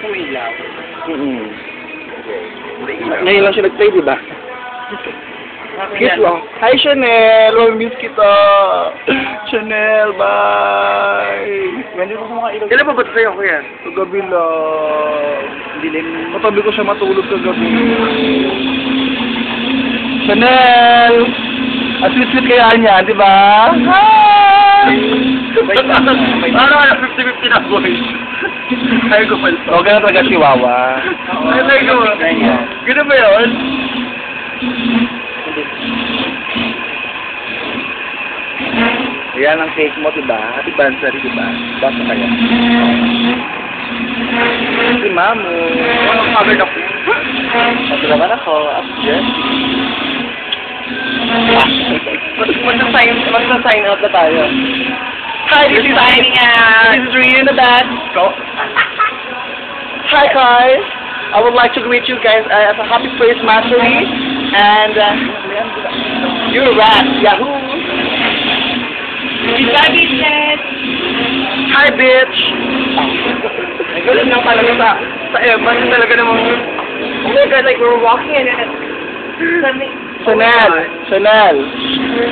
Umilaw. Ngayon lang siya nag-play, di ba? Cute lang. Hi, Chanel! Miss kita! Chanel, bye! Hindi ko mga ilaw. Kailan ba ba sa'yo, kuya? Kagabi lang. Dilim. Katabi ko siya matulog kagabi. Chanel! Ang sweet-sweet kaya niya, di ba? Hi! Ano kaya 50-50 na boy? Ayaw ko pala. O, ganun talaga chihuahua. Ay, ko. Ganun ba yun? Yan ang cake mo, diba? Happy Bansari, diba? Basta kaya. Si Mamu. Ano kagad ako? Ito naman ako. Yes. Magsa-sign out na tayo. Hi, this is signing out. This is Rhea in the back. Go. Hi, guys. I would like to greet you guys as a happy Christmas, and you're a rat. Yahoo! Hi, bitches! Hi, bitch! Ganun lang talaga sa Evan talaga namang Oh my god, like we're walking in it. Something. Chanel.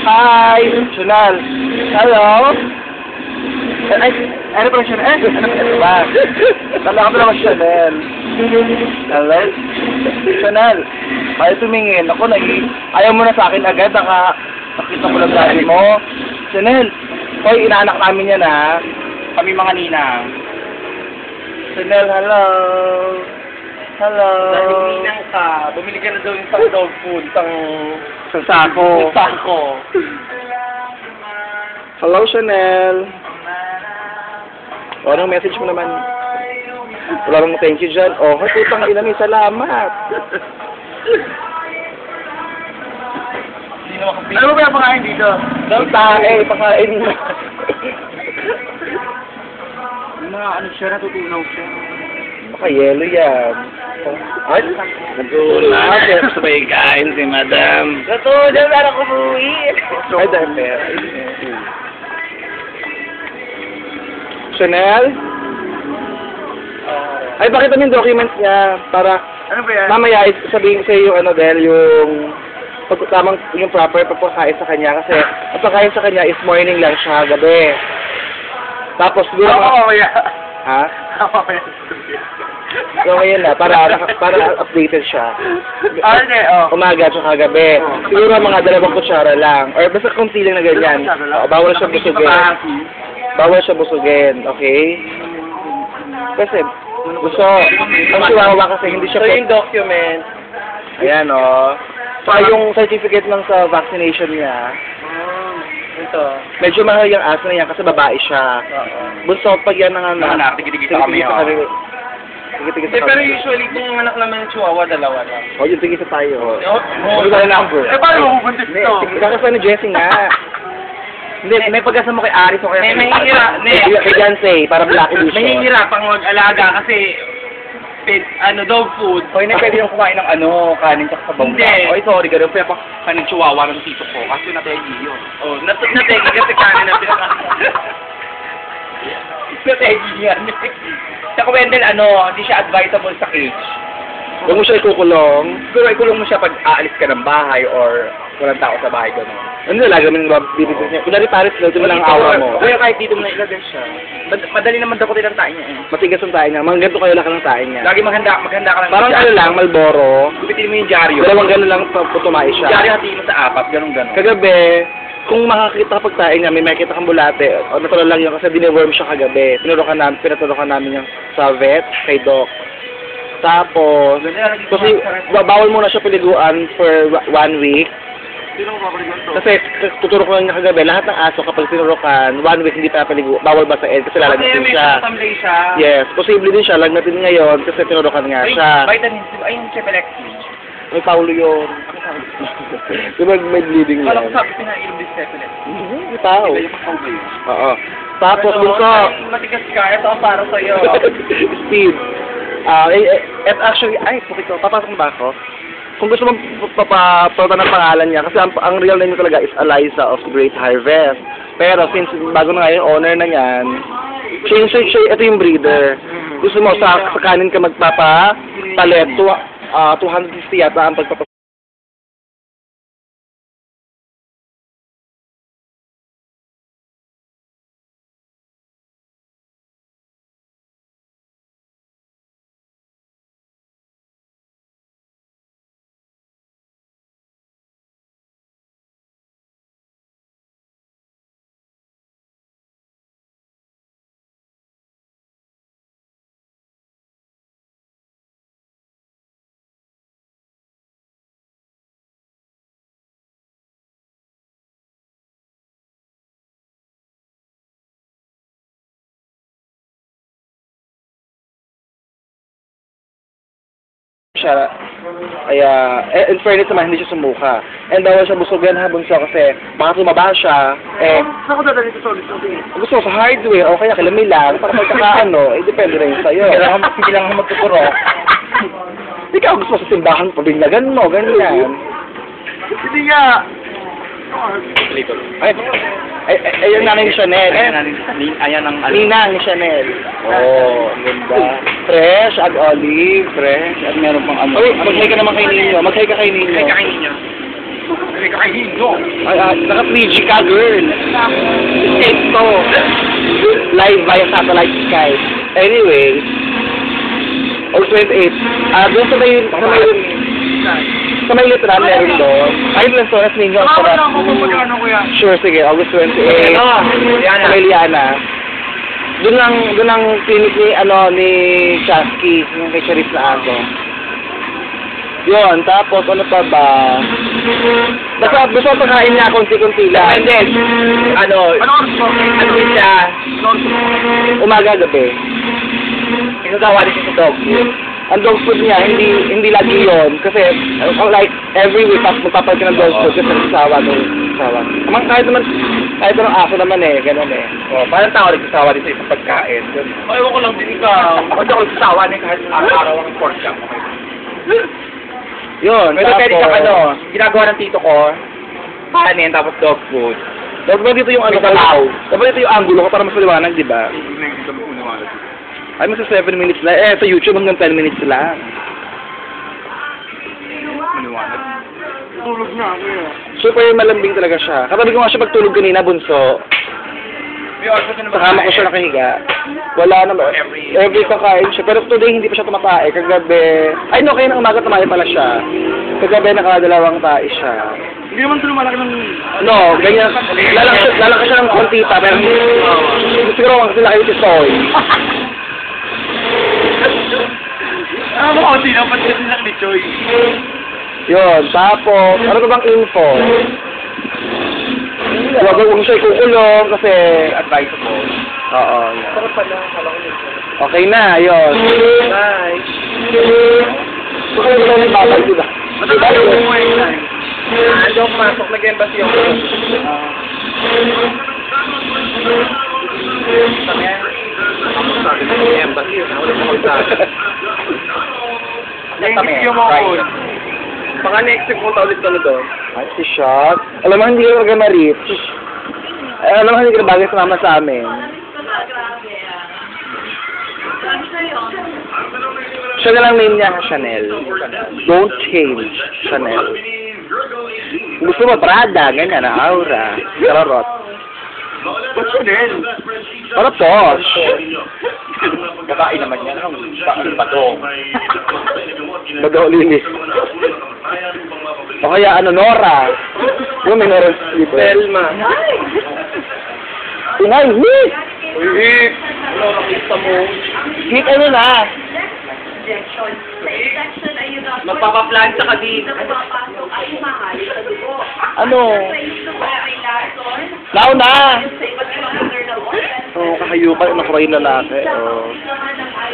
Hi, Chanel. Hello. Ay, ano pa Chanel? Ano ba? Kala ko naman Chanel. Hello? Chanel. Ayaw tumingin. Ako, ayaw mo na sa akin agad. Nakita mo lang dahil mo. Chanel. Hoy, inaanak namin yan, ha? kami mga ninang. Chanel, hello. Hello. Dahil ninang ka, bumili ka na daw yung isang dog food, isang sako. Hello, Chanel. O, anong message mo naman? Wala bang thank you dyan? Oh, putang ina may salamat. Hindi naman kapit. Ano ba kaya pakain dito? Pakain mo. Ano siya, natutunaw siya. Baka yelo yan. Ay, Natulad. Sabay kain si madam. Natulad, parang kumuwi. ay, dahil Chanel? Ay, bakit yung documents niya para Ano ba yan? mamaya sabihin sa yung ano dahil yung tamang yung proper pagpakain sa kanya kasi ang pagkain sa kanya is morning lang siya gabi. Tapos siguro Kaya. ha? Kaya. So ngayon na para updated siya. Umaga at saka gabi. Siguro mga 2 kutsara lang or basta konti lang na ganyan. Bawal siya busugin. Bawal siya busugin, okay? Kasi gusto ang chihuahua kasi hindi siya So yung document. ayan o. Saka yung certificate lang sa vaccination niya. Ito. Medyo mahal yung aso na yan kasi babae siya. Gusto pag yan ang Anak, tigil-tigil sa kami. Tigil-tigil sa Pero kami. usually kung anak naman yung chihuahua, 2 lang. O, yung tigil sa tayo. Oh, Ano ba yung number? paano mo pupunta dito? Kakasa ni Jessie nga. Hindi, may pagkasa mo kay Aris o kaya kay Jansay para black edition. Nahihirapang mag-alaga kasi dog food. O, hindi pwede yung kumain ng kanin tsaka sa bangka. Hindi. Oy, sorry, ganun. Kaya pa kanin chihuahua ng tito ko kasi nategi yun. Oh, nategi kasi kanin na nategi yan. Sa Wendell, hindi siya advisable sa cage. Huwag mo siya ikukulong. Siguro ikulong mo siya pag aalis ka ng bahay or walang tao sa bahay, gano'n. Ano nila, gawin mo bibigyan niya? Kunwari Paris, di mo lang ang aura mo. Kaya kahit dito mo na ilagay siya. Madali naman daw ko ang tayo niya eh. Matigas ang tayo niya. Mga ganito kayo lang ng tayo niya. Lagi maghanda ka lang. Parang ano lang, Malboro. Gupitin mo yung dyaryo. Dalawang gano'n lang putumay siya. Dyaryo hatiin mo sa 4, ganun. Kagabi, kung makakita kapag tayo niya, may makita kang bulate, natural lang yun kasi diniworm siya kagabi. Pinatulokan namin yung sa vet, kay Doc. Tapos, kasi bawal muna siya paliguan for 1 week. Sino ko papaligon to? Kasi tuturo ko lang niya kagabi, lahat ng aso kapag tinurukan, 1 week hindi pa paligo, bawal ba sa end kasi lalagnatin siya. Tamlay siya. Yes, posible din siya, lagnatin ngayon kasi tinurukan nga Ay, siya. vitamins, ay yung Cephalexin. May Paulo yun. Di ba may bleeding Kala ko yan? sabi pinainom din Cephalexin. Hindi tao. Iba yung Paulo yun. Oo. Tapos bunso. Matigas ka, ito ang para sa'yo. Steve. At actually, pukit ko, papasok ba ako? Kung gusto mong papapalta ng pangalan niya, kasi ang real name niya talaga is Eliza of Great Harvest. Pero since bago na nga yung owner na yan, ito yung breeder. Gusto mo sa kanin ka magpapapalit, 250 yata ang pagpapalit. Siya, kaya, in fairness naman, hindi siya sumuka. And bawal siya busugan habang siya kasi baka tumaba siya, Saan ko dadalhin sa solid gusto mo sa hardware o kaya kilami lang, para magkakaano, depende na yun sa'yo. Hindi lang ako magtuturo. Ikaw gusto mo sa simbahan, pabinlagan mo, ganyan. Hindi nga. Ayun nanay ni Chanel. Ayan ang Ninang ni Chanel. Oh, ganda. Fresh, at olive, fresh, at meron pang ano. Uy, mag-hay ka naman kay Ninyo. Mag-hay ka kay Ninyo. Ay, naka-3G ka, girl. Escape to. Live via satellite Skype. Anyway, August 28. Doon sa may literal, meron doon. Ayun lang, so, nas Ninyo. Sure, sige, August 28. Sa may Liana. Doon lang clinic ni Chasky, yung kay Sharif na ako. Yun, tapos ano pa ba? Basta gusto ko pagkain niya konti-konti lang. And then, ano siya? Umaga, gabi. Inagawa din siya sa dog food. Ang dog food niya, hindi lagi yun. Kasi, like, every week, magpapalit ka ng dog food kasi nagsasawa. Kahit ng aso naman ganun Oh, parang tao nagsasawa din sa isang pagkain. Ewan ko lang din ikaw. Hindi ako nagsasawa din kahit araw-araw ang pork chop. Yun, Pero pwede tapos, ka ginagawa ng tito ko, kanin, tapos dog food. Dapat ba dito yung ano, dapat dito yung angulo ko para mas maliwanag, di ba? Ay, mas 7 minutes na. Sa YouTube hanggang 10 minutes lang. Tulog na ako Super malambing talaga siya. Katabi ko nga siya pagtulog kanina, bunso. Sa kama ko siya nakahiga. Wala naman. Every kakain siya. Pero today, hindi pa siya tumatae. Kagabi, ay no, kaya ng umaga tumae pala siya. Kagabi, nakadalawang tae siya. Hindi naman ito malaki ng... No, ganyan. Lalaki siya ng konti pa. Pero siguro kasi laki si Soy. Ano mo, hindi naman kasi lang ni Choy. Yun, tapos, ano ba bang info? Huwag siya ikukulong kasi advisable. Oo. Okay na, yun. Bye. Okay na yung babay ko na. Matagal mo mo Ando pumasok, nag-embassy ako. Sabi mo, embassy yun. Wala mo magsabi. Yung mo ko. Mga next week mo ulit ka na doon. Ay, si Shot. Alam mo, hindi ka talaga ma-reach. Alam mo, hindi ka bagay sumama sa amin. Siya na lang name niya, Chanel. Don't change, Chanel. Gusto mo, Prada, ganyan, aura. Kararot. Ba't Chanel? Para posh. Babae naman yan. Ano badong? Badong linis. O kaya, Nora. Yung may Nora dito. Selma. Inay, hit! Hip! Ano, nakita mo? Hit ano na? Magpapaplanta ka din. Ano? Now na! Oo, kahayupan, nakuray lalaki. Oo.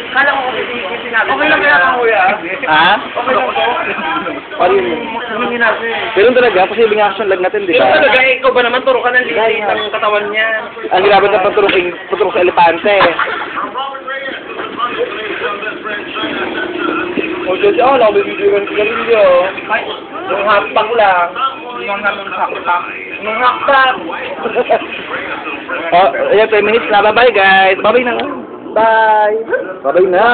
Kala ko kasi sinabi. Okay lang kaya ka, kuya. Ha? Okay lang ko. Ano yun? Anong ginagawa? Ganun talaga, posibleng action lag natin, di Pero ba? talaga, ikaw ba naman, turo ka ng lilit ng katawan niya. Ang ginabit na paturok sa elepante. O, Diyos, nakabibigyan ka rin niyo. Ay, yung hapang lang. Yung naman sakot Mga crap. Oh, ayan, 10 minutes na. Bye-bye, guys. Bye-bye na. Bye. Bye-bye na.